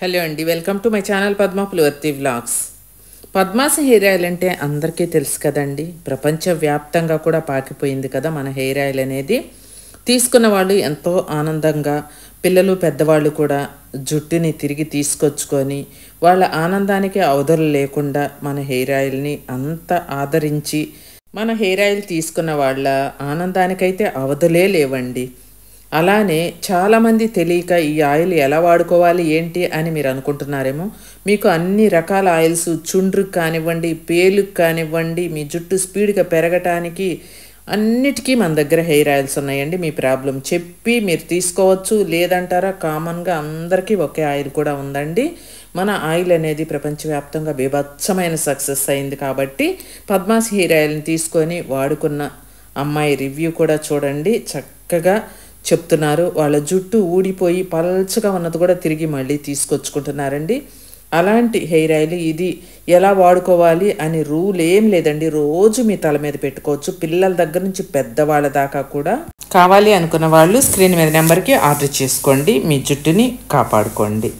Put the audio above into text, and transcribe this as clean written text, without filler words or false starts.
Hello అండి, welcome to my channel Padma Pulivarthi vlogs. పద్మాస hair oil అంటే అందరికీ తెలుసు కదండి. ప్రపంచవ్యాప్తంగా కూడా పాకిపోయింది కదా మన హెయిర్ ఆయిల్ అనేది. తీసుకున్న వాళ్ళు ఎంతో ఆనందంగా, పిల్లలు పెద్దవాళ్ళు కూడా జుట్టుని తిరిగి తీసుకొచ్చుకొని వాళ్ళ ఆనందానికి అవధులు లేకుండా మన హెయిర్ ఆయిల్ని అంత ఆదరించి, మన హెయిర్ ఆయిల్ తీసుకున్న వాళ్ళ ఆనందానికైతే అవధులే లేవండి. అలానే చాలామంది తెలియక ఈ ఆయిల్ ఎలా వాడుకోవాలి ఏంటి అని మీరు అనుకుంటున్నారేమో. మీకు అన్ని రకాల ఆయిల్స్, చుండ్రుకి కానివ్వండి, పేలుకి కానివ్వండి, మీ జుట్టు స్పీడ్గా పెరగటానికి అన్నిటికీ మన దగ్గర హెయిర్ ఆయిల్స్ ఉన్నాయండి. మీ ప్రాబ్లం చెప్పి మీరు తీసుకోవచ్చు. లేదంటారా, కామన్గా అందరికీ ఒకే ఆయిల్ కూడా ఉందండి. మన ఆయిల్ అనేది ప్రపంచవ్యాప్తంగా బీభత్సమైన సక్సెస్ అయింది. కాబట్టి పద్మాస్ హెయిర్ ఆయిల్ని తీసుకొని వాడుకున్న అమ్మాయి రివ్యూ కూడా చూడండి. చక్కగా చెప్తున్నారు. వాళ్ళ జుట్టు ఊడిపోయి పల్చగా ఉన్నది కూడా తిరిగి మళ్ళీ తీసుకొచ్చుకుంటున్నారండి. అలాంటి హెయిర్ ఆయిల్ ఇది. ఎలా వాడుకోవాలి అని రూల్ ఏం లేదండి. రోజు మీ తల మీద పెట్టుకోవచ్చు. పిల్లల దగ్గర నుంచి పెద్దవాళ్ళ దాకా కూడా. కావాలి అనుకున్న వాళ్ళు స్క్రీన్ మీద నెంబర్కి ఆర్డర్ చేసుకోండి. మీ జుట్టుని కాపాడుకోండి.